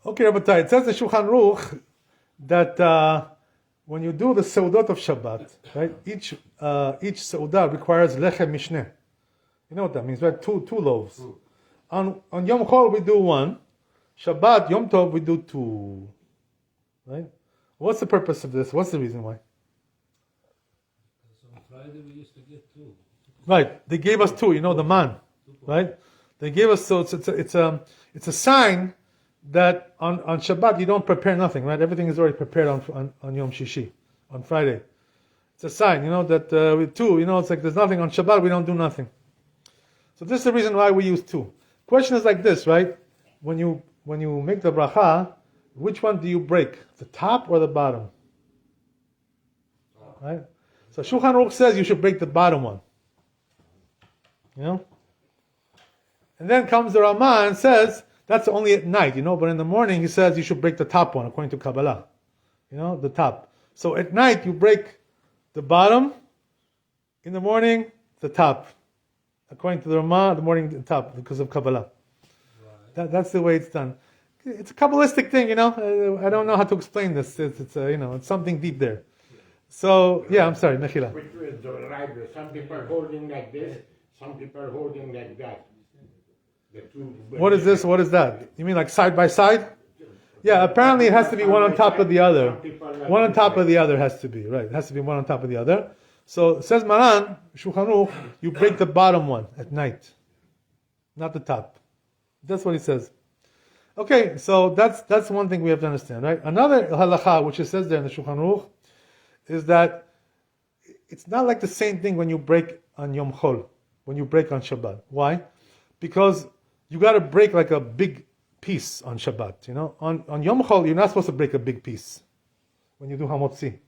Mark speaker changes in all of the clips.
Speaker 1: Okay, Rabbi, it says in Shulchan Aruch that when you do the seudot of Shabbat, right, each seudah requires lechem mishneh. You know what that means, right? Two loaves. On Yom Chol we do one. Shabbat, Yom Tov we do two. Right? What's the purpose of this? What's the reason why?
Speaker 2: So on Friday we used to get two.
Speaker 1: Right, they gave us two. You know the man, right? They gave us, so it's a sign that on Shabbat you don't prepare nothing, right? Everything is already prepared on Yom Shishi, on Friday. It's a sign, you know, that with two, you know, it's like there's nothing on Shabbat, we don't do nothing. So this is the reason why we use two. Question is like this, right? When you make the bracha, which one do you break? The top or the bottom? Right? So Shulchan Aruch says you should break the bottom one. You know? And then comes the Ramah and says, that's only at night, you know, but in the morning he says you should break the top one, according to Kabbalah. You know, the top. So at night you break the bottom, in the morning, the top. According to the Ramah, the morning, the top, because of Kabbalah. Right. That's the way it's done. It's a Kabbalistic thing, you know. I don't know how to explain this. It's you know, it's something deep there. So, yeah, I'm sorry, Mechila.
Speaker 3: Which is the right way. Some people are holding like this, some people are holding like that. The two.
Speaker 1: What is this? What is that? You mean like side by side? Yeah, apparently it has to be one on top of the other. One on top of the other has to be, right. It has to be one on top of the other. So, says Maran, Shulchan Aruch, you break the bottom one at night, not the top. That's what he says. Okay, so that's one thing we have to understand, right? Another halacha, which it says there in the Shulchan Aruch, is that it's not like the same thing when you break on Yom Chol, when you break on Shabbat. Why? Because you got to break like a big piece on Shabbat. You know, on Yom Chol you're not supposed to break a big piece when you do hamotzi.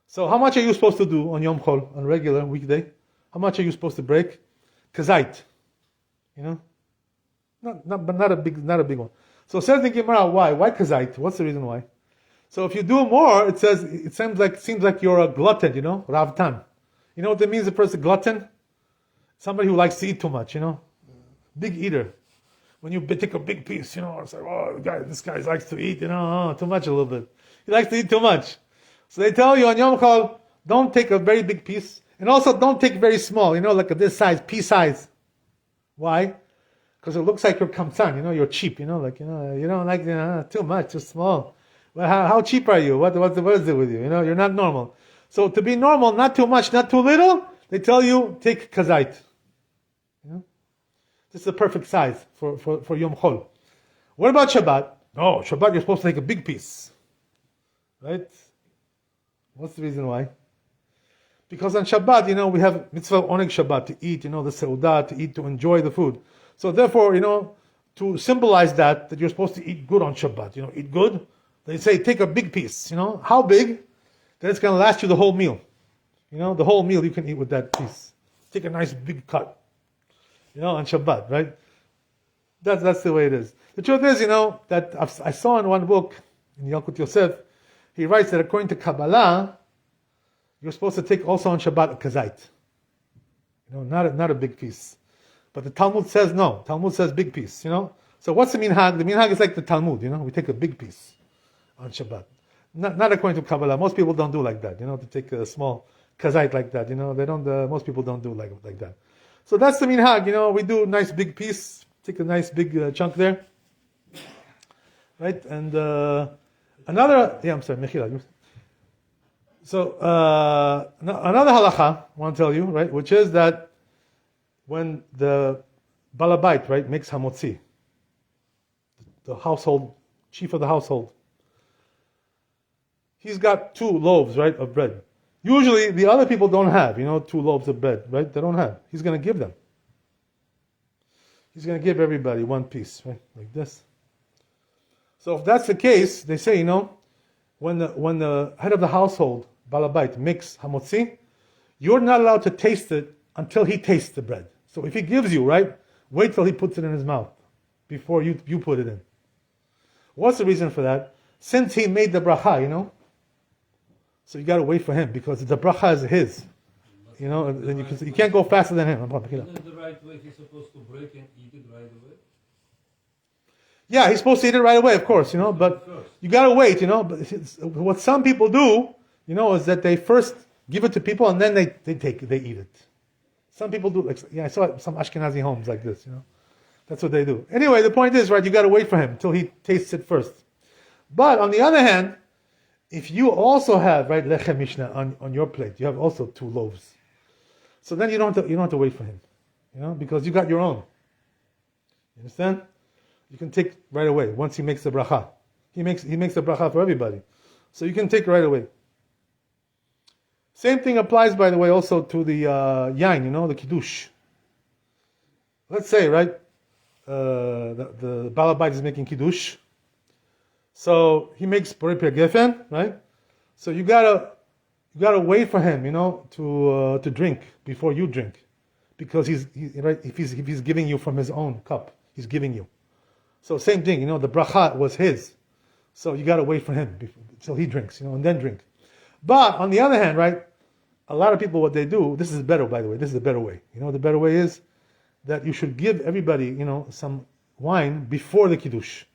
Speaker 1: So how much are you supposed to do on Yom Chol, on regular weekday? How much are you supposed to break? Kazait. You know? Not a big one. So it says in Gemara, why? Why kazait? What's the reason why? So if you do more, it seems like you're a glutton, you know? Ravtan. You know what that means, a person glutton? Somebody who likes to eat too much, you know? Big eater. When you take a big piece, you know, it's like, oh, this guy likes to eat, you know, too much a little bit. He likes to eat too much. So they tell you on Yom Chol, don't take a very big piece. And also don't take very small, you know, like this size, pea size. Why? Because it looks like you're kamsan, you know, you're cheap, you know, like, you know, you don't like, you know, too much, too small. Well, how cheap are you? What is it with you? You know, you're not normal. So to be normal, not too much, not too little, they tell you, take kazait. You know? This is the perfect size for Yom Chol. What about Shabbat? No, Shabbat you're supposed to take a big piece. Right? What's the reason why? Because on Shabbat, you know, we have mitzvah oneg Shabbat, to eat, you know, the seudah, to eat, to enjoy the food. So therefore, you know, to symbolize that you're supposed to eat good on Shabbat, you know, eat good, they say take a big piece, you know. How big? That it's going to last you the whole meal. You know, the whole meal you can eat with that piece. Take a nice big cut, you know, on Shabbat, right? That's the way it is. The truth is, you know, that I saw in one book, in Yalkut Yosef, he writes that according to Kabbalah, you're supposed to take also on Shabbat a kazait. You know, not a big piece. But the Talmud says no. Talmud says big piece, you know. So what's the minhag? The minhag is like the Talmud, you know. We take a big piece on Shabbat. Not according to Kabbalah. Most people don't do like that, you know, to take a small kazait like that, you know. They don't. Most people don't do like that. So that's the minhag, you know. We do a nice big piece, take a nice big chunk there, right? And another, I'm sorry, Mechila. So another halacha I want to tell you, right, which is that when the balabait, right, makes hamotzi, the household, chief of the household, he's got 2 loaves, right, of bread. Usually the other people don't have, you know, 2 loaves of bread, right? They don't have. He's going to give them. He's going to give everybody 1 piece, right, like this. So if that's the case, they say, you know, when the head of the household, balabait, makes hamotzi, you're not allowed to taste it until he tastes the bread. So if he gives you, right, wait till he puts it in his mouth before you put it in. What's the reason for that? Since he made the bracha, you know, so you got to wait for him because the bracha is his. You know, and you can't go faster than him.
Speaker 2: Isn't the right way he's supposed to break and eat it right away?
Speaker 1: Yeah, he's supposed to eat it right away, of course, but you gotta wait, But what some people do, is that they first give it to people and then they eat it. Some people do, I saw some Ashkenazi homes like this, That's what they do. Anyway, the point is, right, you gotta wait for him until he tastes it first. But on the other hand, if you also have, right, lechem mishnah on your plate, you have also 2 loaves. So then you don't have to wait for him, because you got your own. You understand? You can take right away once he makes the bracha. He makes the bracha for everybody, so you can take right away. Same thing applies, by the way, also to the yain, the kiddush. Let's say, right, the balabait is making kiddush, so he makes borei per gefen, right? So you gotta wait for him, to drink before you drink, because he's right. If he's giving you from his own cup, he's giving you. So same thing, the bracha was his, so you got to wait for him until he drinks, and then drink. But on the other hand, right, a lot of people, what they do, this is better, by the way. This is the better way. The better way is that you should give everybody, some wine before the kiddush.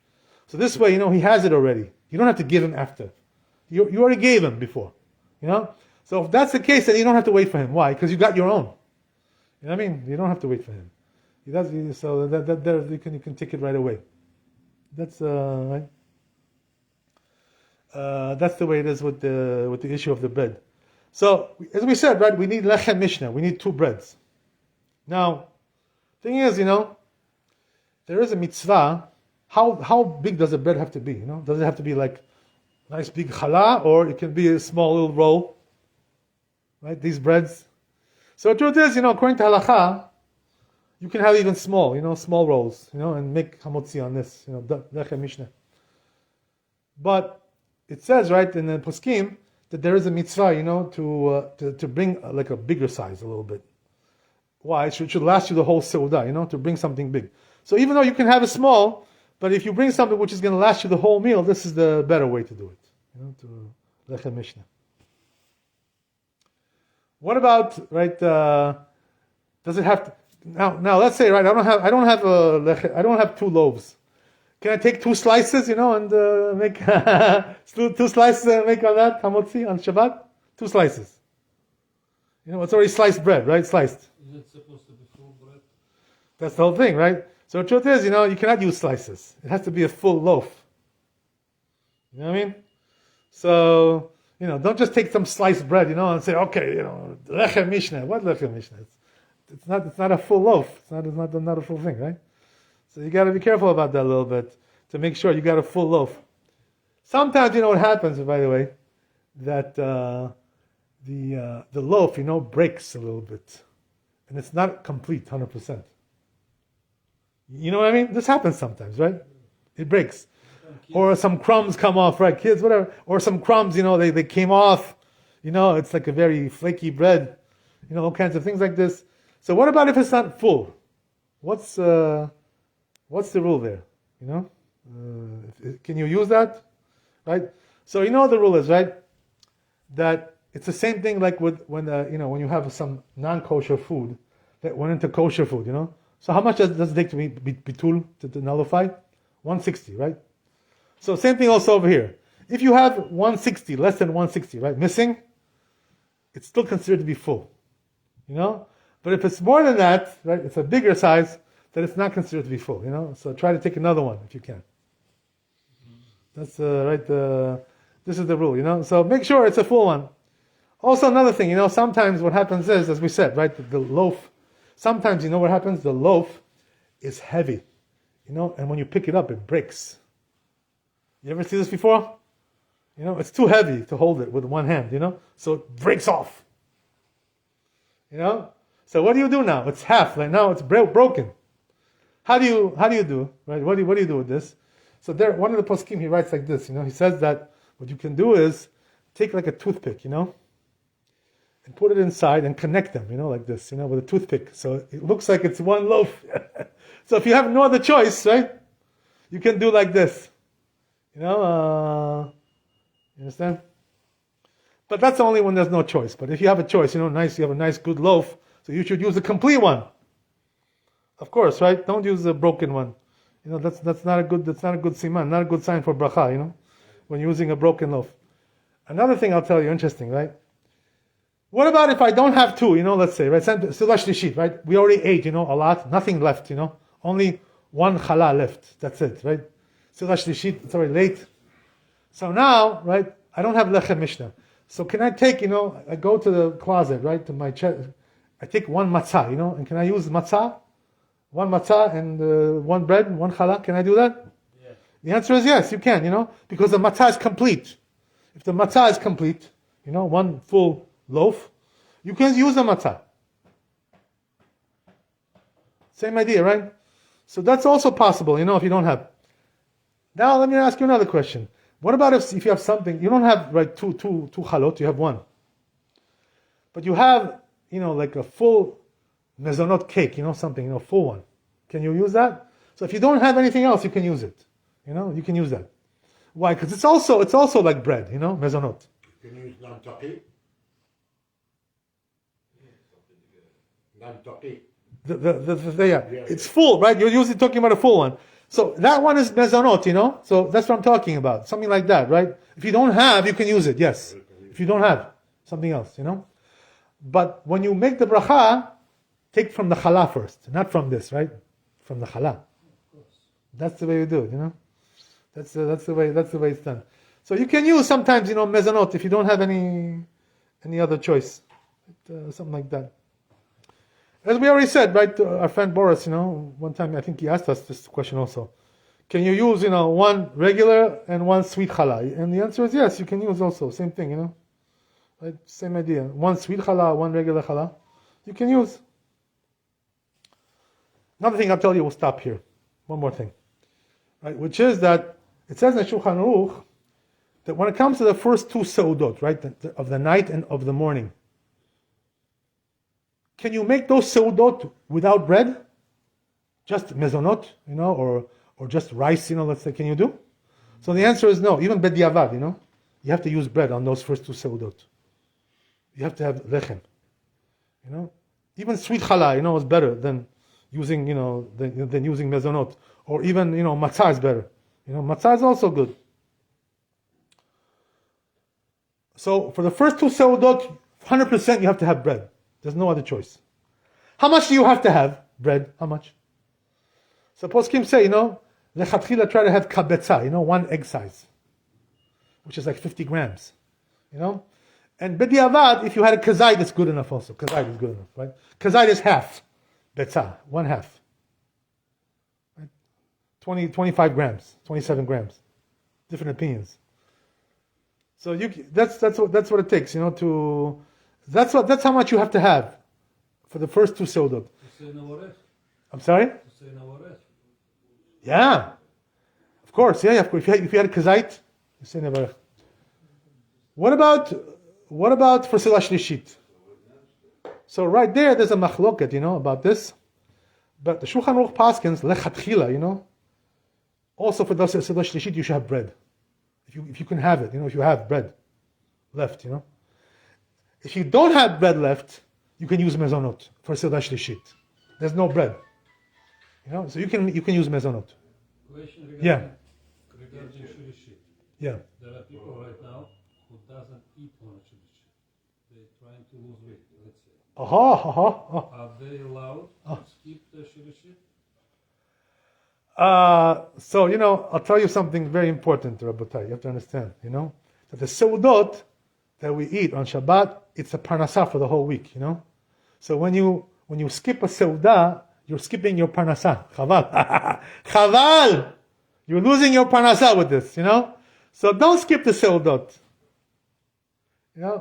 Speaker 1: So this way, he has it already. You don't have to give him after. You already gave him before, So if that's the case, then you don't have to wait for him. Why? Because you got your own. You know what I mean? You don't have to wait for him. So that you can take it right away. That's right. That's the way it is with the issue of the bread. So as we said, right, we need lechem mishnah. We need 2 breads. Now, thing is, there is a mitzvah. How big does the bread have to be? Does it have to be like nice big challah, or it can be a small little roll? Right, these breads. So the truth is, according to halacha, you can have even small, small rolls, and make hamotzi on this, lechem mishnah. But it says, right, in the poskim, that there is a mitzvah, to bring like a bigger size a little bit. Why? It should last you the whole seudah, to bring something big. So even though you can have it small, but if you bring something which is going to last you the whole meal, this is the better way to do it, to lechem mishnah. What about, right, does it have to, now let's say, right, I don't have 2 loaves. Can I take 2 slices, and make 2 slices and make on that hamotzi on Shabbat? 2 slices. It's already sliced bread, right? Sliced.
Speaker 2: Is it supposed to be full bread?
Speaker 1: That's the whole thing, right? So the truth is, you cannot use slices. It has to be a full loaf. You know what I mean? So, don't just take some sliced bread, and say, okay, lechem mishnah. What lechem mishnah? It's not a full loaf. It's not a full thing, right? So you got to be careful about that a little bit to make sure you got a full loaf. Sometimes what happens, by the way, that the loaf breaks a little bit, and it's not complete 100%. You know what I mean? This happens sometimes, right? It breaks, or some crumbs come off, right? Kids, whatever, or some crumbs, they came off. It's like a very flaky bread, all kinds of things like this. So what about if it's not full? What's the rule there? Can you use that? Right? So the rule is, right, that it's the same thing like with when you have some non-kosher food that went into kosher food, So how much does it take to be bitul, to nullify? 160, right? So same thing also over here. If you have 160, less than 160, right, missing, it's still considered to be full, But if it's more than that, right, it's a bigger size, then it's not considered to be full, So try to take another one if you can. That's right. This is the rule, So make sure it's a full one. Also, another thing, sometimes what happens is, as we said, right, the loaf. Sometimes what happens? The loaf is heavy, and when you pick it up, it breaks. You ever see this before? It's too heavy to hold it with one hand, so it breaks off. So what do you do now? It's half, like now it's broken. How do you do, right? What do you do with this? So there, one of the poskim, he writes like this, he says that what you can do is take like a toothpick, and put it inside and connect them, like this, with a toothpick. So it looks like it's one loaf. So if you have no other choice, right, you can do like this. You understand? But that's only when there's no choice. But if you have a choice, you have a nice good loaf, so you should use a complete one. Of course, right? Don't use a broken one. that's not a good siman, not a good sign for bracha. When using a broken loaf. Another thing I'll tell you, interesting, right? What about if I don't have two? Let's say, right? Seudah shlishit, right? We already ate, a lot, nothing left, only one challah left. That's it, right? Seudah shlishit, it's already late. So now, right? I don't have lechem mishnah. So can I take, I go to the closet, right? To my chest. I take one matzah, and can I use matzah? One matzah and one bread, one challah. Can I do that?
Speaker 2: Yes.
Speaker 1: The answer is yes, you can, because the matzah is complete. If the matzah is complete, one full loaf, you can use the matzah. Same idea, right? So that's also possible, if you don't have. Now let me ask you another question. What about if you have something, you don't have two chalot, you have one. But you have, like a full mezonot cake, something, full one. Can you use that? So if you don't have anything else, you can use it. You can use that. Why? Because it's also like bread, mezonot.
Speaker 3: You can use non-toqi. Non-toqi.
Speaker 1: It's full, right? You're usually talking about a full one. So that one is mezonot, So that's what I'm talking about. Something like that, right? If you don't have, you can use it, yes. If you don't have something else, But when you make the bracha, take from the challah first, not from this, right? From the challah. That's the way you do it, That's the way it's done. So you can use sometimes, mezonot if you don't have any other choice, something like that. As we already said, right? Our friend Boris, one time I think he asked us this question also. Can you use, one regular and one sweet challah? And the answer is yes, you can use also same thing, right? Same idea. One sweet challah, one regular challah, you can use. Another thing I'll tell you, we'll stop here. One more thing, right? Which is that it says in Shulchan Aruch that when it comes to the first two seudot, right, of the night and of the morning, can you make those seudot without bread? Just mezonot, or just rice, let's say, can you do? So the answer is no. Even bediavad, you have to use bread on those first two seudot. You have to have lechem, Even sweet challah, is better than using, than using mezonot. Or even, matzah is better. Matzah is also good. So for the first two seudot, 100% you have to have bread. There's no other choice. How much do you have to have bread? How much? Suppose Kim say, lechatchila try to have kabetza, one egg size, which is like 50 grams, And bediavad, if you had a kazait, it's good enough also. Kazait is good enough, right? Kazait is half betza, one half. Right? 25 grams, 27 grams. Different opinions. So that's what it takes, That's how much you have to have for the first two seudot. I'm sorry? Yeah. Of course, yeah, of course. If you had a kazait, you say nevarech. What about for seudah shlishit? So right there's a machloket, about this. But the Shulchan Aruch paskins lechatchila, also for the seudah shlishit you should have bread. If you can have it, if you have bread left, If you don't have bread left, you can use mezonot for seudah shlishit. There's no bread, so you can use mezonot.
Speaker 2: Question
Speaker 1: Yeah.
Speaker 2: regarding shirishit.
Speaker 1: Yeah.
Speaker 2: There are people right now who doesn't eat one shirishit. They're trying to lose weight, let's say. Are they allowed to skip the shirishit?
Speaker 1: So I'll tell you something very important, Rabbi. You have to understand, that the seudot that we eat on Shabbat, it's a parnasah for the whole week, So when you skip a seudah, you're skipping your parnasah. Chaval. Chaval! You're losing your parnasah with this, So don't skip the seudot.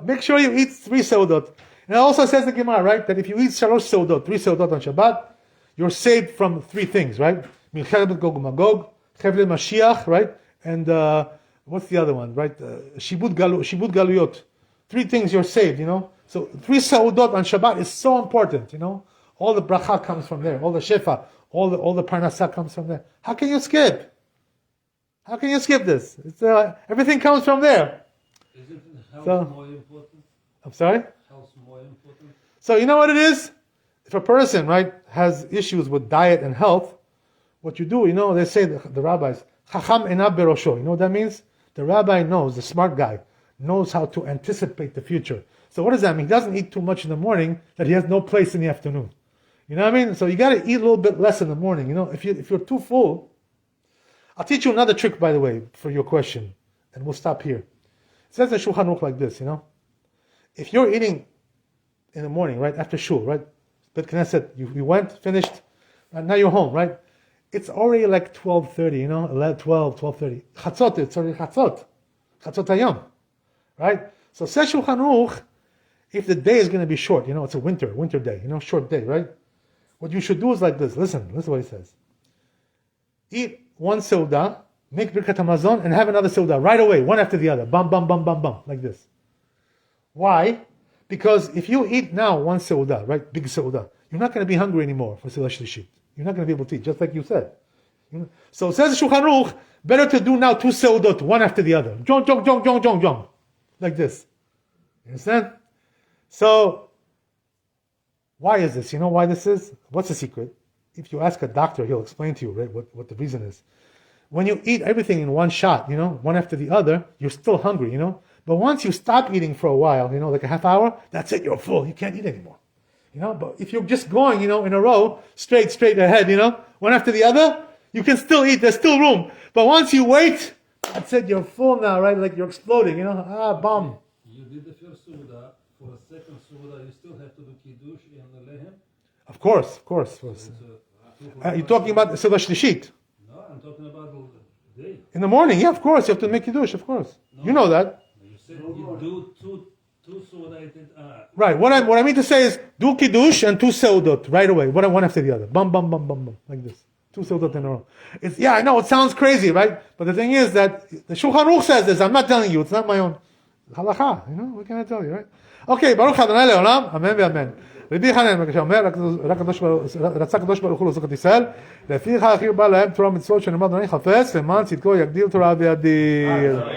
Speaker 1: Make sure you eat 3 seudot. And it also says the Gemara, right, that if you eat 3 seudot on Shabbat, you're saved from 3 things, right? Milchelet Gog Magog, Chevle Mashiach, right? And what's the other one, right? Shibud Galuyot. 3 things you're saved, So 3 seudot on Shabbat is so important, All the bracha comes from there, all the shefa, all the parnasah comes from there. How can you skip? How can you skip this? It's everything comes from there.
Speaker 2: Isn't health more important?
Speaker 1: I'm sorry?
Speaker 2: Health more important?
Speaker 1: So you know what it is? If a person, right, has issues with diet and health, what you do, they say, the rabbis, Chacham enav berosho. You know what that means? The rabbi knows, the smart guy, knows how to anticipate the future. So what does that mean? He doesn't eat too much in the morning that he has no place in the afternoon. You know what I mean? So you got to eat a little bit less in the morning. If you're too full, I'll teach you another trick, by the way, for your question, and we'll stop here. It says in Shulchan Aruch like this, if you're eating in the morning, right, after shul, right, Bet Knesset, you went, finished, and now you're home, right? It's already like 12:30, 11, 12, 12:30. Chatzot, it's already Chatzot Hayom, right? So says Shulchan Aruch, if the day is going to be short, it's a winter day, short day, right? What you should do is like this. Listen to what he says. Eat one seudah, make Birkat Hamazon, and have another seudah right away, one after the other. Bam, bam, bam, bam, bam, like this. Why? Because if you eat now one seudah, right, big seudah, you're not going to be hungry anymore for Seudah Shlishit. You're not going to be able to eat, just like you said. So it says Shulchan Aruch, better to do now two seudot, one after the other. Jong, jong, jong, jong, jong, jong. Like this. You understand? So, why is this? You know why this is? What's the secret? If you ask a doctor, he'll explain to you, right, what the reason is. When you eat everything in one shot, one after the other, you're still hungry, But once you stop eating for a while, like a half hour, that's it, you're full. You can't eat anymore. But if you're just going, in a row, straight ahead, one after the other, you can still eat, there's still room. But once you wait, that's it, you're full now, right? Like you're exploding, bomb.
Speaker 2: You did the first Suda, for the second Suda, you still have to do Kiddush and the Lehem?
Speaker 1: Of course. You're talking about the Seudah Shlishit.
Speaker 2: No, I'm talking about the day.
Speaker 1: In the morning, yeah, of course, you have to make Kiddush, of course.
Speaker 2: No,
Speaker 1: you know that.
Speaker 2: You said you do two Suda.
Speaker 1: Right, what I mean to say is, do Kiddush and two Seudot, right away, one after the other. Bum, bum, bum, bum, bum, like this. Two Seudot in a row. I know, it sounds crazy, right? But the thing is that, the Shulchan Aruch says this, I'm not telling you, it's not my own. Halacha, what can I tell you, right? Okay, Baruch Adonai Le'olam, Amen ve'Amen. רבי חנן אומר, רצה הקדוש ברוך הוא לזכות ישראל, לפיכך הכיר בא להם תורה ומצוות שנאמר אדוני חפץ, למען צדקו יגדיל תורה וידיר.